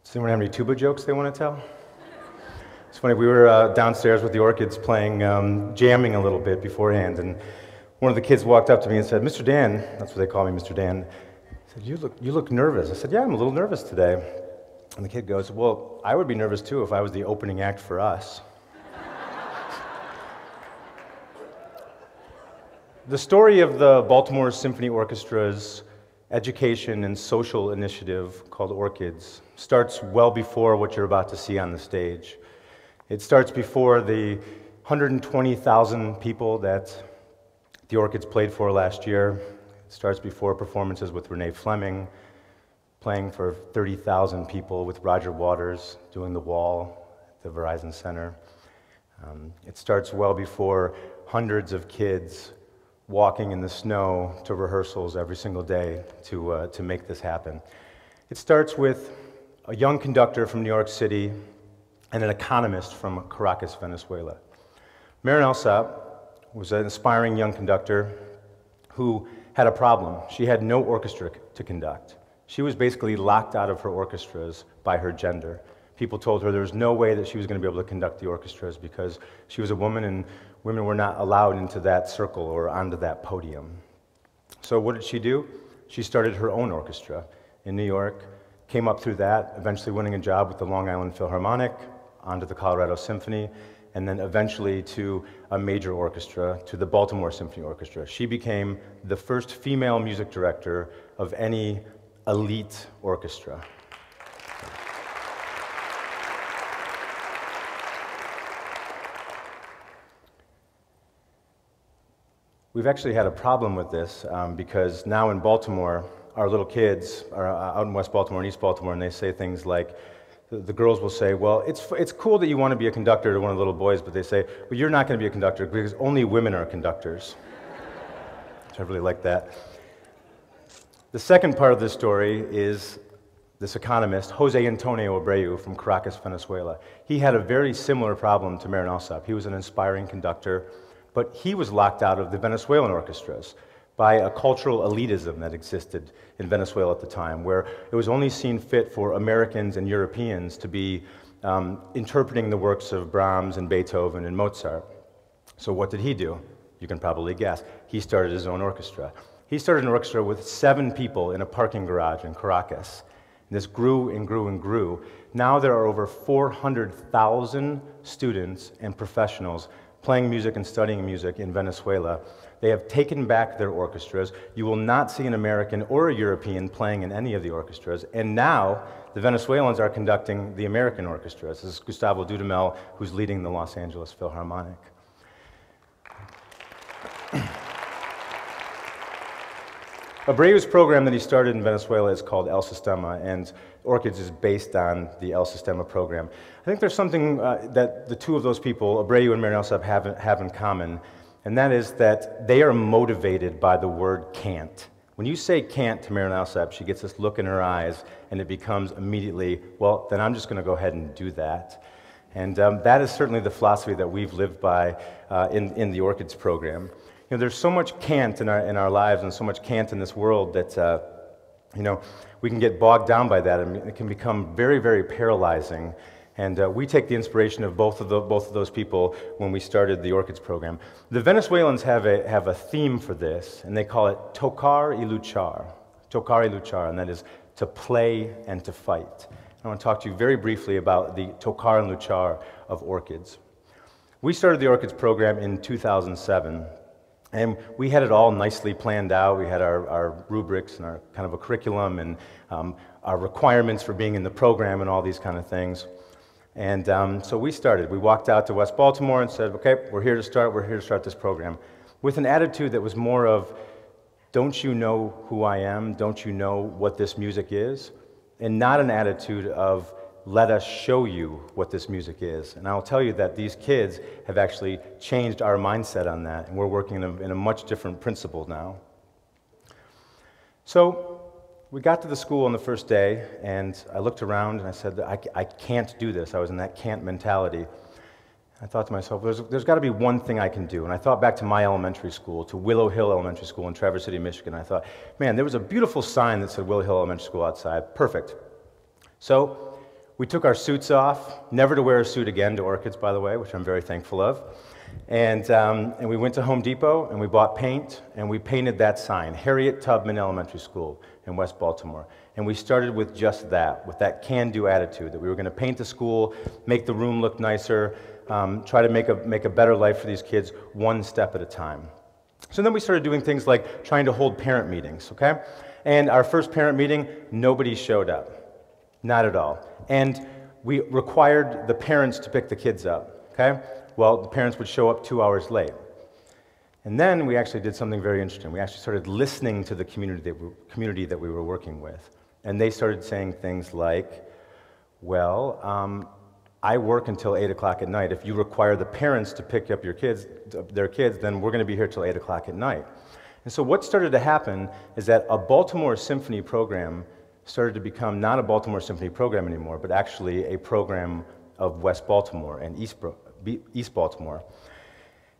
Does anyone have any tuba jokes they want to tell? It's funny, we were downstairs with the Orchids playing, jamming a little bit beforehand, and one of the kids walked up to me and said, "Mr. Dan," that's what they call me, Mr. Dan, said, you look nervous." I said, "Yeah, I'm a little nervous today." And the kid goes, "Well, I would be nervous too if I was the opening act for us." The story of the Baltimore Symphony Orchestra's education and social initiative called Orchids starts well before what you're about to see on the stage. It starts before the 120,000 people that the Orchids played for last year. It starts before performances with Renee Fleming, playing for 30,000 people with Roger Waters doing The Wall at the Verizon Center. It starts well before hundreds of kids walking in the snow to rehearsals every single day to make this happen. It starts with a young conductor from New York City and an economist from Caracas, Venezuela. Marin Alsop was an inspiring young conductor who had a problem. She had no orchestra to conduct. She was basically locked out of her orchestras by her gender. People told her there was no way that she was going to be able to conduct the orchestras because she was a woman and women were not allowed into that circle or onto that podium. So what did she do? She started her own orchestra in New York, came up through that, eventually winning a job with the Long Island Philharmonic, onto the Colorado Symphony, and then eventually to a major orchestra, to the Baltimore Symphony Orchestra. She became the first female music director of any elite orchestra. We've actually had a problem with this because now in Baltimore, our little kids are out in West Baltimore and East Baltimore, and they say things like, the girls will say, "Well, it's cool that you want to be a conductor," to one of the little boys, but they say, "Well, you're not going to be a conductor because only women are conductors." So I really like that. The second part of this story is this economist, Jose Antonio Abreu from Caracas, Venezuela. He had a very similar problem to Marin Alsop. He was an inspiring conductor, but he was locked out of the Venezuelan orchestras by a cultural elitism that existed in Venezuela at the time, where it was only seen fit for Americans and Europeans to be interpreting the works of Brahms and Beethoven and Mozart. So what did he do? You can probably guess. He started his own orchestra. He started an orchestra with 7 people in a parking garage in Caracas. And this grew and grew and grew. Now there are over 400,000 students and professionals playing music and studying music in Venezuela. They have taken back their orchestras. You will not see an American or a European playing in any of the orchestras. And now the Venezuelans are conducting the American orchestras. This is Gustavo Dudamel, who's leading the Los Angeles Philharmonic. Abreu's program that he started in Venezuela is called El Sistema, and Orchids is based on the El Sistema program. I think there's something that the two of those people, Abreu and Marin Alsop, have in common, and that is that they are motivated by the word can't. When you say can't to Marin Alsop, she gets this look in her eyes, and it becomes immediately, well, then I'm just going to go ahead and do that. And that is certainly the philosophy that we've lived by in the Orchids program. You know, there's so much can't in our lives and so much can't in this world that you know, we can get bogged down by that, and it can become very, very paralyzing. And we take the inspiration of both of those people when we started the Orchids program. The Venezuelans have a theme for this, and they call it tocar y luchar. Tocar y luchar, and that is to play and to fight. I want to talk to you very briefly about the tocar and luchar of Orchids. We started the Orchids program in 2007. And we had it all nicely planned out. We had our rubrics and our kind of a curriculum and our requirements for being in the program and all these kind of things. And so we started. We walked out to West Baltimore and said, okay, we're here to start this program, with an attitude that was more of, don't you know who I am? Don't you know what this music is? And not an attitude of, let us show you what this music is. And I'll tell you that these kids have actually changed our mindset on that, and we're working in a much different principle now. So we got to the school on the first day, and I looked around and I said, I can't do this. I was in that can't mentality. I thought to myself, there's got to be one thing I can do. And I thought back to my elementary school, to Willow Hill Elementary School in Traverse City, Michigan. I thought, man, there was a beautiful sign that said Willow Hill Elementary School outside. Perfect. So We took our suits off, never to wear a suit again to Orchids, by the way, which I'm very thankful of. And we went to Home Depot and we bought paint and we painted that sign, Harriet Tubman Elementary School in West Baltimore. And we started with just that, with that can-do attitude, that we were going to paint the school, make the room look nicer, try to make a better life for these kids one step at a time. So then we started doing things like trying to hold parent meetings, okay? And our first parent meeting, nobody showed up. Not at all. And we required the parents to pick the kids up, okay? Well, the parents would show up 2 hours late. And then we actually did something very interesting. We actually started listening to the community that we were working with. And they started saying things like, well, I work until 8 o'clock at night. If you require the parents to pick up their kids, then we're going to be here till 8 o'clock at night. And so what started to happen is that a Baltimore Symphony program started to become not a Baltimore Symphony program anymore, but actually a program of West Baltimore and East Baltimore.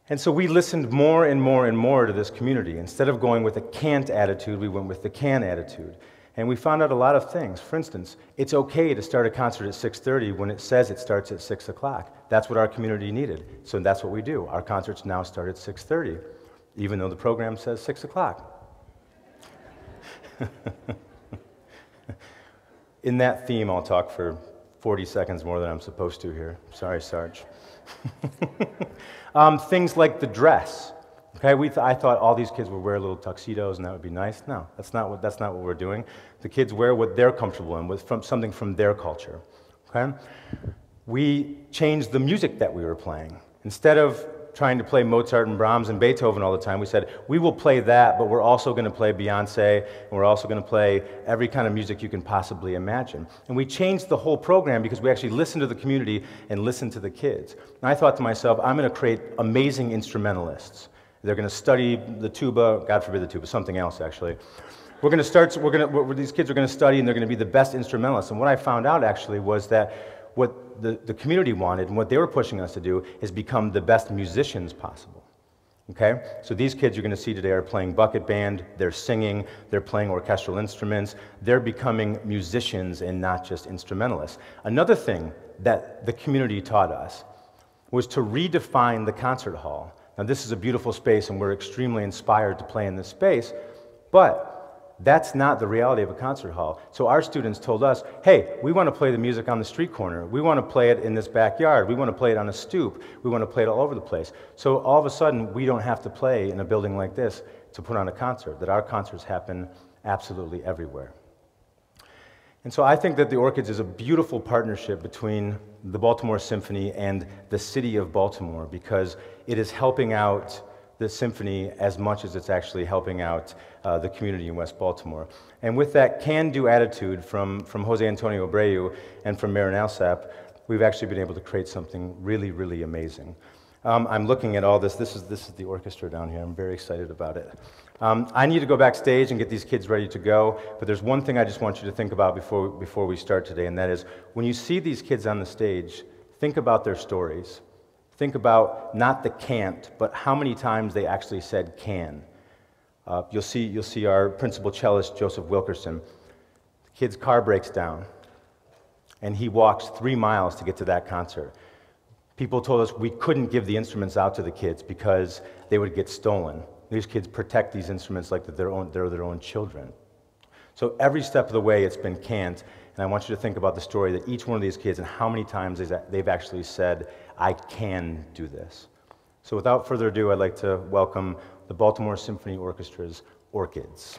And so we listened more and more and more to this community. Instead of going with a can't attitude, we went with the can attitude. And we found out a lot of things. For instance, it's okay to start a concert at 6:30 when it says it starts at 6 o'clock. That's what our community needed. So that's what we do. Our concerts now start at 6:30, even though the program says 6 o'clock. In that theme, I'll talk for 40 seconds more than I'm supposed to here. Sorry, Sarge. Things like the dress. Okay, I thought all these kids would wear little tuxedos and that would be nice. No, that's not what we're doing. The kids wear what they're comfortable in, something from their culture. Okay? We changed the music that we were playing. Instead of trying to play Mozart and Brahms and Beethoven all the time, we said, we will play that, but we're also going to play Beyonce, and we're also going to play every kind of music you can possibly imagine. And we changed the whole program because we actually listened to the community and listened to the kids. And I thought to myself, I'm going to create amazing instrumentalists. They're going to study the tuba, God forbid the tuba, something else actually. These kids are going to study and they're going to be the best instrumentalists. And what I found out actually was that what the community wanted and what they were pushing us to do is become the best musicians possible. Okay? So these kids you're going to see today are playing bucket band, they're singing, they're playing orchestral instruments, they're becoming musicians and not just instrumentalists. Another thing that the community taught us was to redefine the concert hall. Now this is a beautiful space and we're extremely inspired to play in this space, but that's not the reality of a concert hall. So our students told us, hey, we want to play the music on the street corner. We want to play it in this backyard. We want to play it on a stoop. We want to play it all over the place. So all of a sudden, we don't have to play in a building like this to put on a concert, that our concerts happen absolutely everywhere. And so I think that the Orchids is a beautiful partnership between the Baltimore Symphony and the city of Baltimore because it is helping out the symphony as much as it's actually helping out the community in West Baltimore. And with that can-do attitude from Jose Antonio Abreu and from Marin Alsap, we've actually been able to create something really, really amazing. I'm looking at all this. This is the orchestra down here. I'm very excited about it. I need to go backstage and get these kids ready to go, but there's one thing I just want you to think about before we start today, and that is when you see these kids on the stage, think about their stories. Think about not the can't, but how many times they actually said can. You'll see our principal cellist, Joseph Wilkerson. The kid's car breaks down, and he walks 3 miles to get to that concert. People told us we couldn't give the instruments out to the kids because they would get stolen. These kids protect these instruments like they're their own children. So every step of the way it's been can't, and I want you to think about the story that each one of these kids and how many times they've actually said, I can do this. So without further ado, I'd like to welcome the Baltimore Symphony Orchestra's Orchids.